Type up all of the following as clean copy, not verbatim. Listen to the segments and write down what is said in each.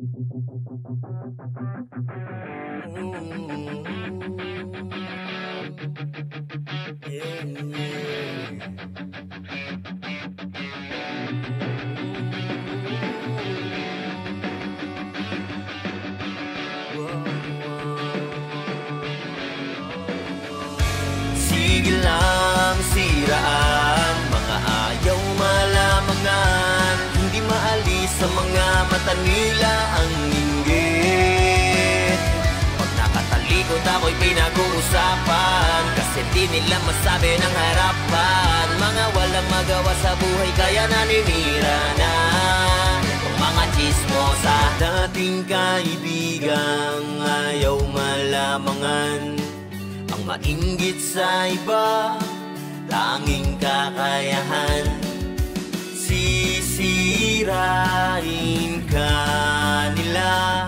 Sige lang siraan, mga ayaw malamangan, hindi maalis sa mga mata nila ang inggit. Pag nakatalikod ako'y pinag-uusapan, kasi di nila masabi ng harapan. Mga walang magawa sa buhay kaya naninira na ang mga chismosa. Dating kaibigang ayaw malamangan, ang mainggit sa iba, tanging kakayahan. Sisirain ka nila,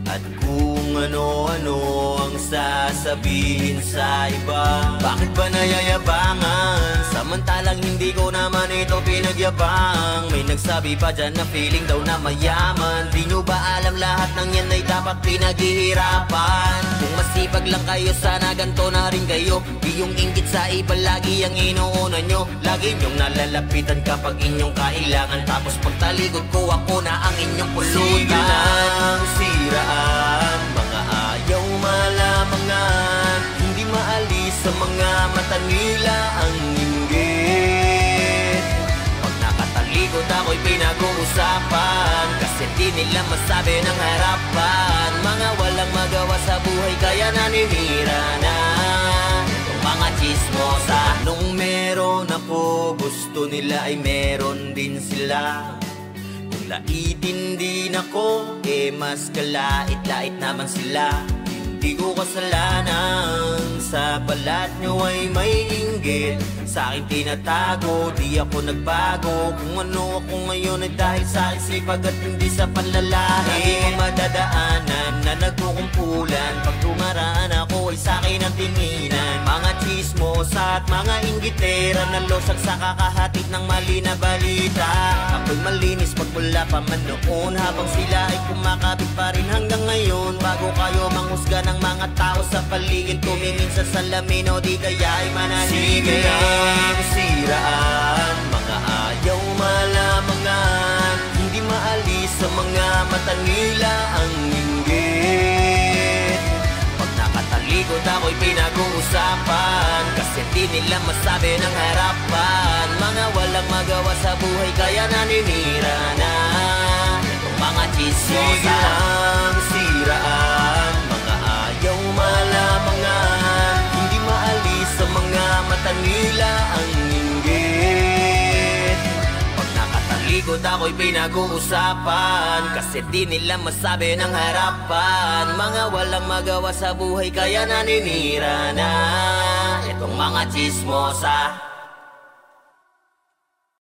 at kung ano-ano ang sasabihin sa iba. Bakit ba nayayabangan, samantalang hindi ko naman ito pinagyabang? May nagsabi pa dyan na feeling daw na mayaman. Di nyo ba alam lahat ng yan ay dapat pinaghihirapan? Kung masipag lang kayo, sana ganito na rin kayo. Di yung inggit sa iba lagi ang inuuna nyo. Lagi nyong nalalapitan kapag inyong kailangan, tapos pagtalikod ko ako na ang inyong pulutan. Sige lang siraan, mga ayaw malamangan, hindi maalis sa mga mata nila ang inggit. Pag nakatalikod ako'y pinag-uusapan, kasi di nila masabi ng harapan. Mga walang magawa sa buhay kaya naninira na itong mga chismosa. Nung meron ako, gusto nila ay meron din sila. Kung laitin din ako, mas kalait-lait naman sila. Hindi ko kasalanan, sa balat nyo ay may inggit. Sa akin tinatago, di ako nagbago. Kung ano ako ngayon ay dahil sa aking sipag at hindi sa panlalahi. Lagi ko madadaanan na nagkukumpulan, pag tumaraan ako ay sa akin ang tinginan. Mga chismosa at mga inggitera na losak sa kakahatid ng mali na balita. Ako'y malinis pag wala pa man noon, habang sila ay kumakabit pa rin hanggang ngayon. Bago kayo manghusga ng mga tao sa paligid, tumingin sa salamin o di kaya ay manahimik. Sige lang siraan, mga ayaw malamangan, hindi maalis sa mga mata nila ang inggit. Pag nakatalikod ako'y pinag-uusapan, kasi di nila masabi ng harapan. Mga walang magawa sa buhay kaya naninira na itong mga chismosa. Sige lang siraan, mga ayaw malamangan, hindi maalis sa mga mata nila ang inggit. Pag nakatalikod ako'y pinag-uusapan, kasi di nila masabi ng harapan. Mga walang magawa sa buhay kaya naninira na itong mga chismosa.